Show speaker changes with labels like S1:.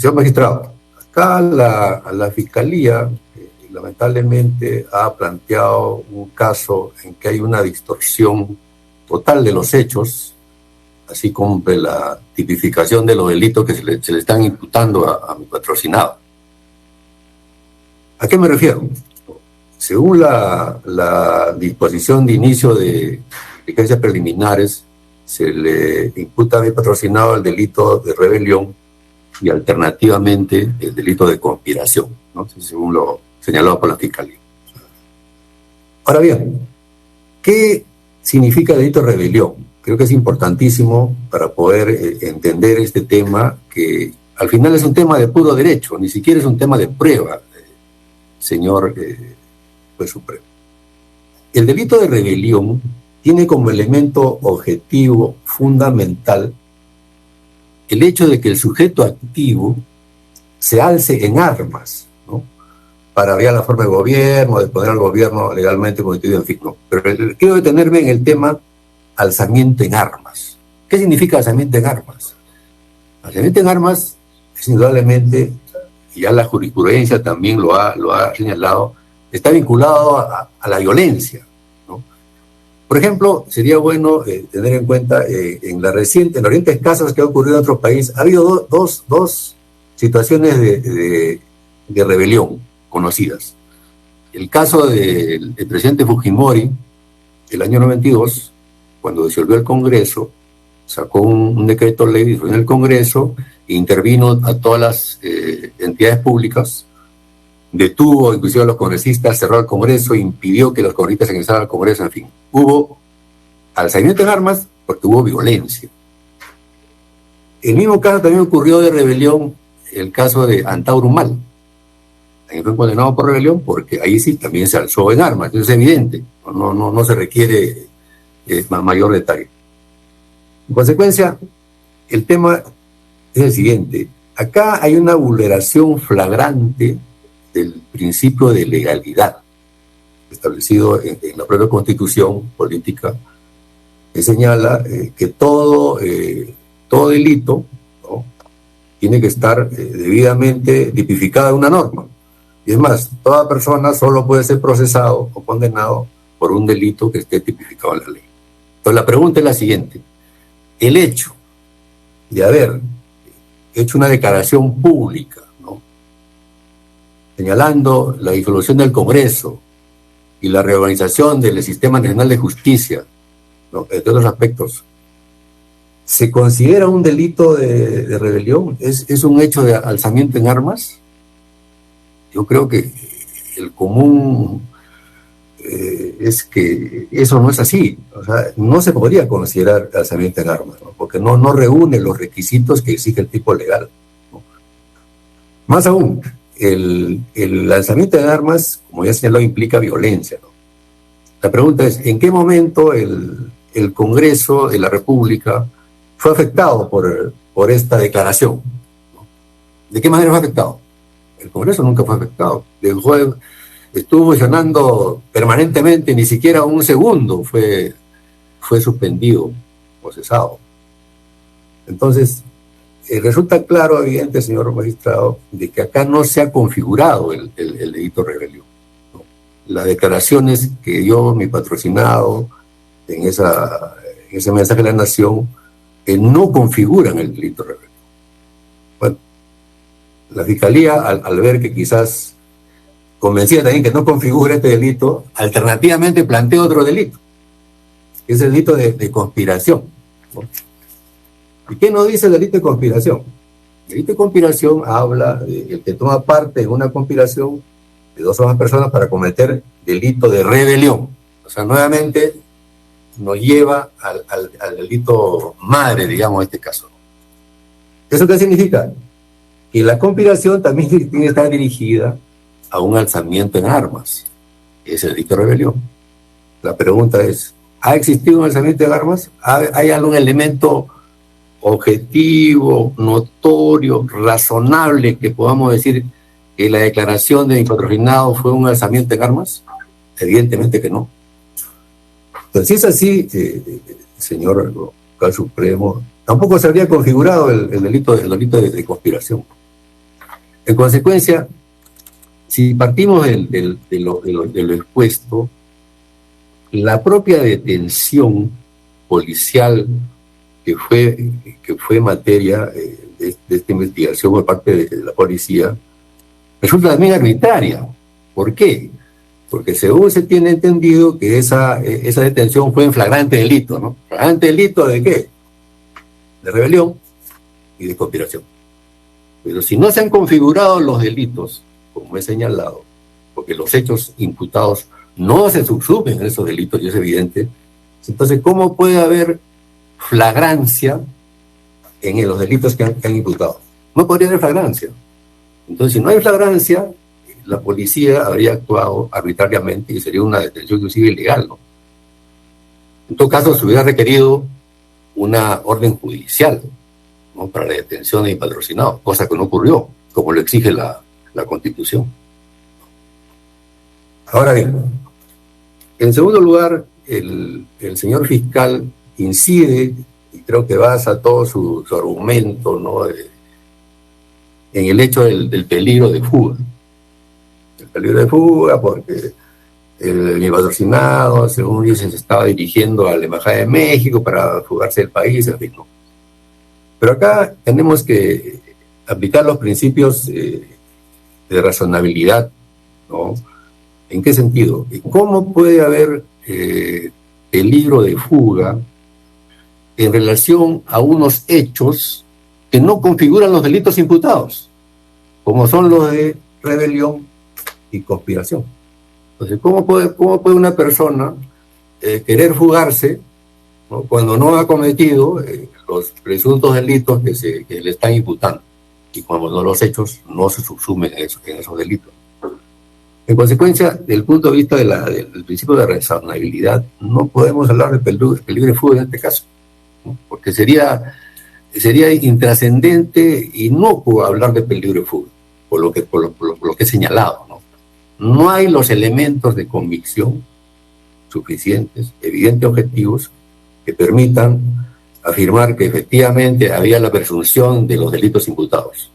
S1: Señor magistrado, acá la Fiscalía lamentablemente ha planteado un caso en que hay una distorsión total de los hechos, así como de la tipificación de los delitos que se le están imputando a mi patrocinado. ¿A qué me refiero? Según la disposición de inicio de diligencias preliminares, se le imputa a mi patrocinado el delito de rebelión y alternativamente el delito de conspiración, ¿no? Según lo señalado por la Fiscalía. Ahora bien, ¿qué significa el delito de rebelión? Creo que es importantísimo para poder entender este tema, que al final es un tema de puro derecho, ni siquiera es un tema de prueba, señor juez supremo. El delito de rebelión tiene como elemento objetivo fundamental el hecho de que el sujeto activo se alce en armas, ¿no?, para variar la forma de gobierno, de poner al gobierno legalmente constituido, en fin, no. Pero quiero detenerme en el tema alzamiento en armas. ¿Qué significa alzamiento en armas? Alzamiento en armas es indudablemente, y ya la jurisprudencia también lo ha señalado, está vinculado a la violencia, ¿no? Por ejemplo, sería bueno tener en cuenta en los recientes casos que han ocurrido en otros países, ha habido dos situaciones de rebelión conocidas. El caso del presidente Fujimori, el año 92, cuando disolvió el Congreso, sacó un decreto ley en el Congreso, intervino a todas las entidades públicas, detuvo inclusive a los congresistas, cerró el Congreso, impidió que los congresistas ingresaran al Congreso, en fin. Hubo alzamiento en armas porque hubo violencia. El mismo caso también ocurrió de rebelión, el caso de Antauro Humala. También fue condenado por rebelión porque ahí sí también se alzó en armas, eso es evidente, no se requiere mayor detalle. En consecuencia, el tema es el siguiente: acá hay una vulneración flagrante del principio de legalidad establecido en la propia Constitución política, que señala que todo delito, ¿no?, tiene que estar debidamente tipificado en una norma. Y es más, toda persona solo puede ser procesado o condenado por un delito que esté tipificado en la ley. Entonces la pregunta es la siguiente: el hecho de haber hecho una declaración pública, ¿no?, señalando la disolución del Congreso y la reorganización del Sistema Nacional de Justicia, ¿no?, entre otros aspectos, ¿se considera un delito de rebelión? ¿Es un hecho de alzamiento en armas? Yo creo que el común es que eso no es así. O sea, no se podría considerar alzamiento en armas, ¿no?, porque no reúne los requisitos que exige el tipo legal, ¿no? Más aún, el alzamiento en armas, como ya señaló, implica violencia, ¿no? La pregunta es: ¿en qué momento el Congreso de la República fue afectado por esta declaración, ¿no? ¿De qué manera fue afectado? El Congreso nunca fue afectado. Estuvo funcionando permanentemente, ni siquiera un segundo fue suspendido o cesado. Entonces, resulta claro, evidente, señor magistrado, de que acá no se ha configurado el delito de rebelión, ¿no? Las declaraciones que dio mi patrocinado en ese mensaje de la Nación no configuran el delito de rebelión. Bueno, la Fiscalía, al ver que quizás convencida también que no configura este delito, alternativamente plantea otro delito, que es el delito de conspiración, ¿no? ¿Y qué nos dice el delito de conspiración? El delito de conspiración habla de el que toma parte en una conspiración de dos o más personas para cometer delito de rebelión. O sea, nuevamente nos lleva al delito madre, digamos, en este caso. ¿Eso qué significa? Que la conspiración también tiene que estar dirigida a un alzamiento en armas, que es el delito de rebelión. La pregunta es: ¿ha existido un alzamiento en armas? ¿Hay algún elemento objetivo, notorio, razonable que podamos decir que la declaración de mi patrocinado fue un alzamiento en armas? Evidentemente que no. Entonces, si es así, señor Juez Supremo, tampoco se habría configurado el delito de conspiración. En consecuencia, si partimos de lo expuesto, la propia detención policial que fue materia de esta investigación por parte de la policía resulta también arbitraria. ¿Por qué? Porque según se tiene entendido que esa detención fue en flagrante delito, ¿no? ¿Flagrante delito de qué? De rebelión y de conspiración. Pero si no se han configurado los delitos, como he señalado, porque los hechos imputados no se subsumen en esos delitos, y es evidente, entonces, ¿cómo puede haber flagrancia en los delitos que han imputado? No podría haber flagrancia. Entonces, si no hay flagrancia, la policía habría actuado arbitrariamente y sería una detención inclusive ilegal, ¿no? En todo caso, se hubiera requerido una orden judicial, ¿no?, para la detención de patrocinado, cosa que no ocurrió, como lo exige la Constitución. Ahora bien, en segundo lugar, el señor fiscal incide, y creo que basa todo su argumento, ¿no?, en el hecho del peligro de fuga. El peligro de fuga porque mi patrocinado, según dicen, se estaba dirigiendo a la Embajada de México para fugarse del país, en fin, ¿no? Pero acá tenemos que aplicar los principios de razonabilidad, ¿no? ¿En qué sentido? ¿Cómo puede haber peligro de fuga en relación a unos hechos que no configuran los delitos imputados, como son los de rebelión y conspiración? Entonces, ¿cómo puede una persona querer fugarse, ¿no?, cuando no ha cometido los presuntos delitos que le están imputando, y cuando los hechos no se subsumen en esos delitos? En consecuencia, desde el punto de vista del principio de razonabilidad, no podemos hablar de peligro de fuga en este caso, ¿no?, porque sería intrascendente y inocuo hablar de peligro de fuga, por lo que he señalado, ¿no? No hay los elementos de convicción suficientes, evidentes, objetivos, que permitan afirmar que efectivamente había la presunción de los delitos imputados.